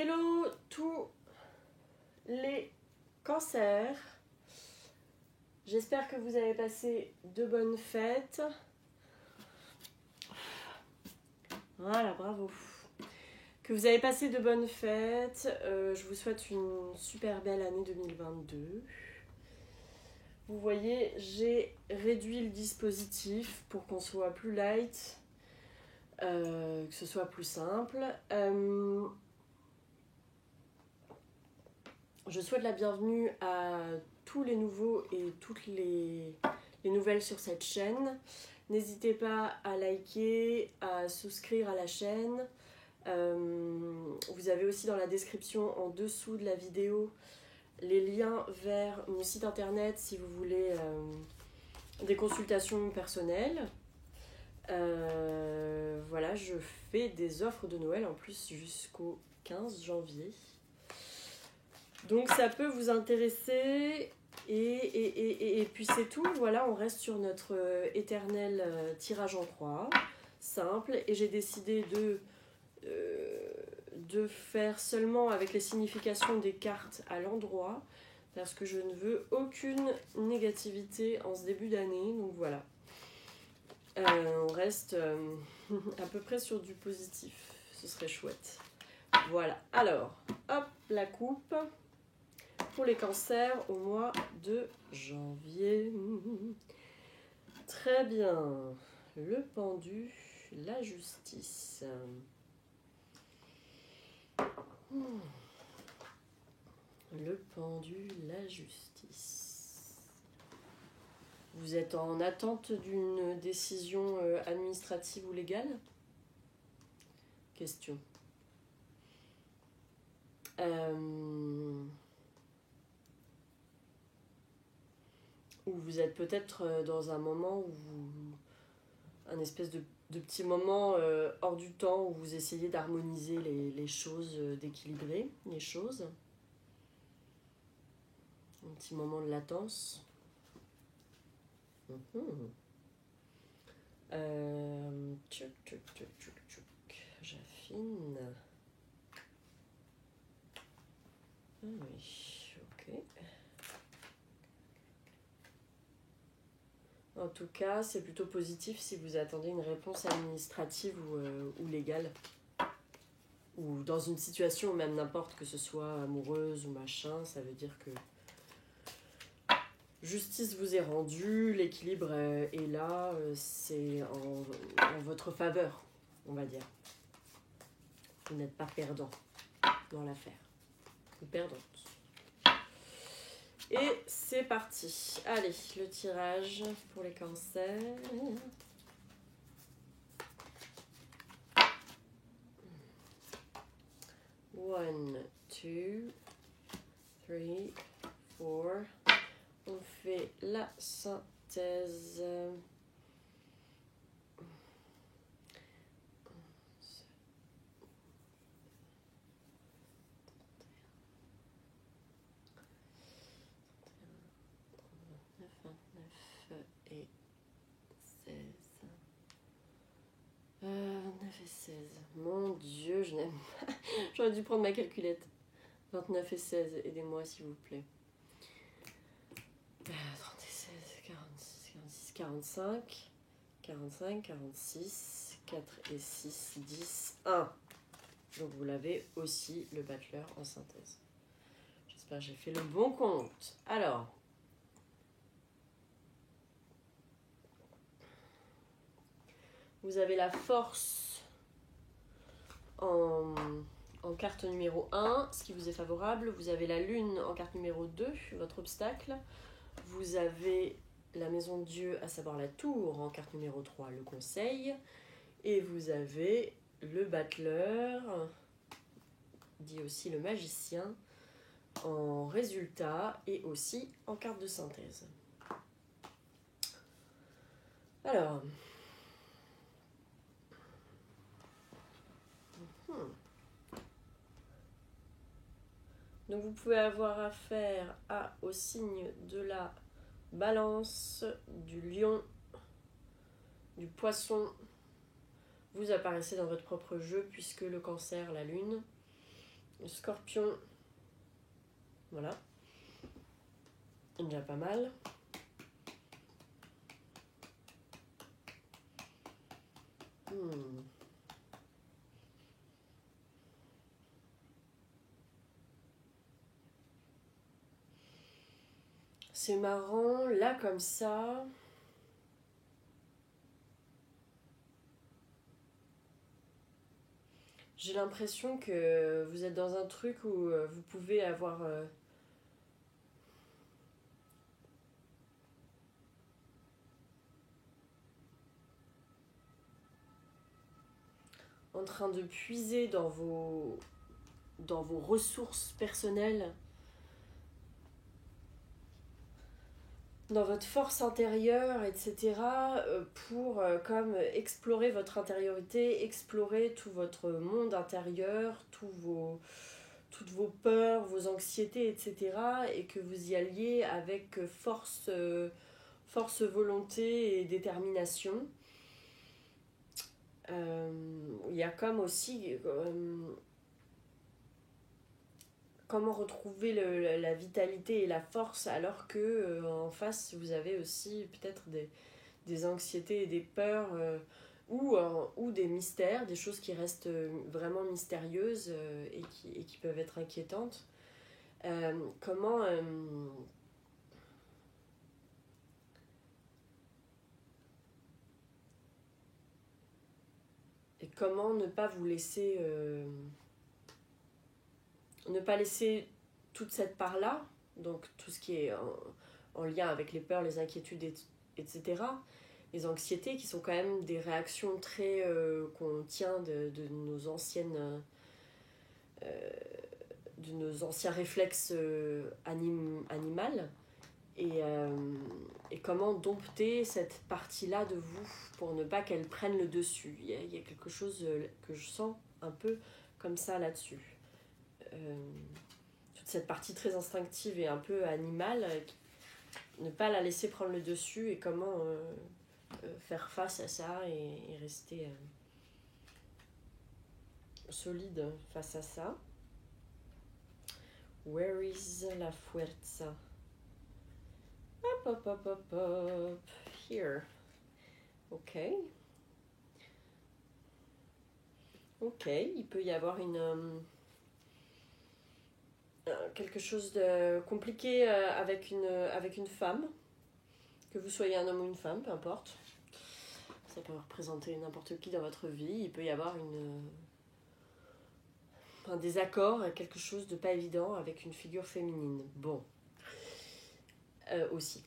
Hello tous les cancers, j'espère que vous avez passé de bonnes fêtes. Voilà, bravo. Que vous avez passé de bonnes fêtes. Je vous souhaite une super belle année 2022. Vous voyez, j'ai réduit le dispositif pour qu'on soit plus light, que ce soit plus simple. Je souhaite la bienvenue à tous les nouveaux et toutes les nouvelles sur cette chaîne. N'hésitez pas à liker, à souscrire à la chaîne. Vous avez aussi dans la description en dessous de la vidéo les liens vers mon site internet si vous voulez des consultations personnelles. Voilà, je fais des offres de Noël en plus jusqu'au 15 janvier. Donc ça peut vous intéresser et puis c'est tout. Voilà, on reste sur notre éternel tirage en croix, simple. Et j'ai décidé de faire seulement avec les significations des cartes à l'endroit parce que je ne veux aucune négativité en ce début d'année. Donc voilà, on reste à peu près sur du positif. Ce serait chouette. Voilà, alors, hop, la coupe. Pour les cancers au mois de janvier. Très bien. Le pendu, la justice. Le pendu, la justice. Vous êtes en attente d'une décision administrative ou légale? Question. Ou vous êtes peut-être dans un moment où un espèce de petit moment hors du temps où vous essayez d'harmoniser les choses, d'équilibrer les choses. Un petit moment de latence. J'affine. Ah oui, ok. En tout cas, c'est plutôt positif si vous attendez une réponse administrative ou légale. Ou dans une situation, même n'importe, que ce soit amoureuse ou machin, ça veut dire que justice vous est rendue, l'équilibre est là, c'est en votre faveur, on va dire. Vous n'êtes pas perdant dans l'affaire, ou perdante. Et c'est parti. Allez, le tirage pour les cancers. 1, 2, 3, 4. On fait la synthèse. Et 16. 29 et 16. Mon Dieu, je n'aime pas. J'aurais dû prendre ma calculette. 29 et 16, aidez-moi s'il vous plaît. 30 et 16, 46, 46, 45, 46, 4 et 6, 10, 1. Donc vous l'avez aussi, le battleur en synthèse. J'espère que j'ai fait le bon compte. Alors, vous avez la force en carte numéro 1, ce qui vous est favorable. Vous avez la lune en carte numéro 2, votre obstacle. Vous avez la maison de Dieu, à savoir la tour, en carte numéro 3, le conseil. Et vous avez le battleur, dit aussi le magicien, en résultat et aussi en carte de synthèse. Alors... Donc vous pouvez avoir affaire au signe de la balance, du lion, du poisson. Vous apparaissez dans votre propre jeu puisque le cancer, la lune, Le Scorpion. Voilà. Déjà pas mal. C'est marrant, là comme ça. J'ai l'impression que vous êtes dans un truc où vous pouvez avoir en train de puiser dans vos ressources personnelles, dans votre force intérieure, etc., pour comme explorer votre intériorité, explorer tout votre monde intérieur, toutes vos peurs, vos anxiétés, etc., et que vous y alliez avec force, volonté et détermination. Il y a comme aussi comment retrouver la vitalité et la force alors que en face vous avez aussi peut-être des anxiétés et des peurs ou des mystères, des choses qui restent vraiment mystérieuses et qui peuvent être inquiétantes. Comment et comment ne pas vous laisser ne pas laisser toute cette part-là, donc tout ce qui est en lien avec les peurs, les inquiétudes, etc., les anxiétés qui sont quand même des réactions très qu'on tient de nos anciennes de nos anciens réflexes animales et comment dompter cette partie-là de vous pour ne pas qu'elle prenne le dessus. Il y a quelque chose que je sens un peu comme ça là-dessus. Toute cette partie très instinctive et un peu animale, ne pas la laisser prendre le dessus et comment faire face à ça et rester solide face à ça. Where is la fuerza? Hop, hop, hop, hop, hop. Here. Ok. Ok, il peut y avoir quelque chose de compliqué avec une femme, que vous soyez un homme ou une femme, peu importe. Ça peut représenter n'importe qui dans votre vie. Il peut y avoir un désaccord, quelque chose de pas évident avec une figure féminine. Bon. Aussi.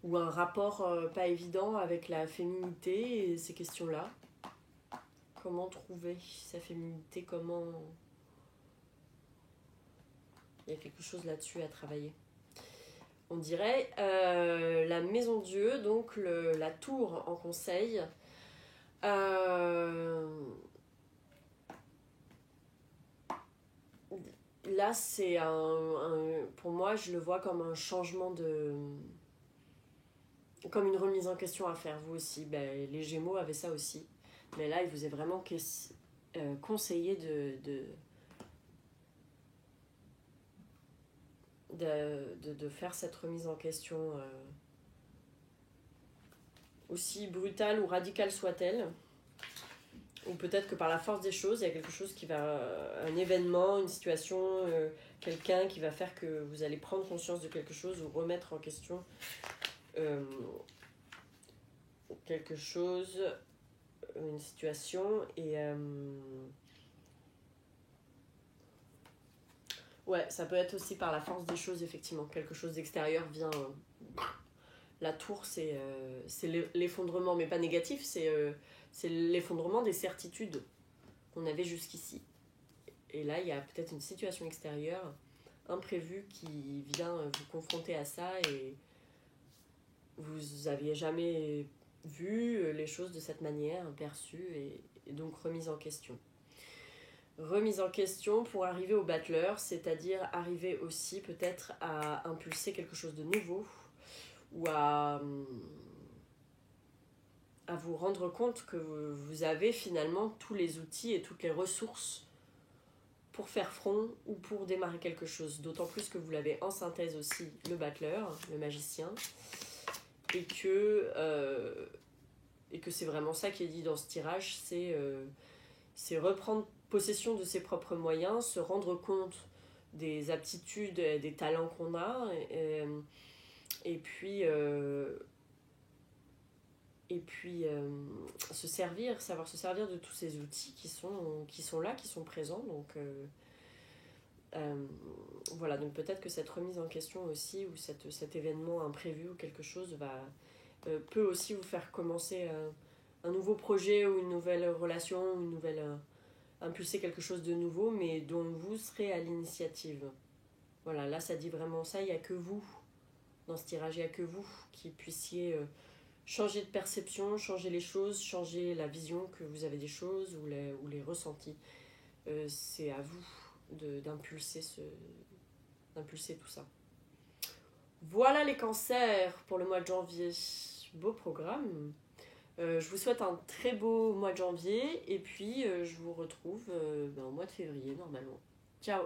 Ou un rapport pas évident avec la féminité et ces questions-là. Comment trouver sa féminité, comment... Il y a quelque chose là-dessus à travailler. On dirait la maison Dieu, donc la tour en conseil. Là, c'est pour moi, je le vois comme un changement comme une remise en question à faire. Vous aussi, les Gémeaux avaient ça aussi. Mais là, il vous est vraiment conseillé de faire cette remise en question, aussi brutale ou radicale soit-elle. Ou peut-être que par la force des choses, il y a quelque chose qui va... un événement, une situation, quelqu'un qui va faire que vous allez prendre conscience de quelque chose ou remettre en question quelque chose, une situation. Et ouais, ça peut être aussi par la force des choses, effectivement. Quelque chose d'extérieur vient... La tour, c'est l'effondrement, mais pas négatif, c'est l'effondrement des certitudes qu'on avait jusqu'ici. Et là, il y a peut-être une situation extérieure imprévue qui vient vous confronter à ça et vous n'aviez jamais vu les choses de cette manière, perçues et donc remise en question. Remise en question pour arriver au battleur, c'est-à-dire arriver aussi peut-être à impulser quelque chose de nouveau ou à à vous rendre compte que vous avez finalement tous les outils et toutes les ressources pour faire front ou pour démarrer quelque chose. D'autant plus que vous l'avez en synthèse aussi, le battleur, le magicien, et que c'est vraiment ça qui est dit dans ce tirage, c'est reprendre possession de ses propres moyens, se rendre compte des aptitudes, des talents qu'on a, et puis savoir se servir de tous ces outils qui sont là, qui sont présents. Donc voilà, donc peut-être que cette remise en question aussi, ou cet événement imprévu ou quelque chose peut aussi vous faire commencer un nouveau projet ou une nouvelle relation, ou impulser quelque chose de nouveau, mais dont vous serez à l'initiative. Voilà, là ça dit vraiment ça, il n'y a que vous, dans ce tirage, il n'y a que vous qui puissiez changer de perception, changer les choses, changer la vision que vous avez des choses ou les ressentis. C'est à vous d'impulser tout ça. Voilà les cancers pour le mois de janvier. Beau programme. Je vous souhaite un très beau mois de janvier et puis je vous retrouve au mois de février normalement. Ciao!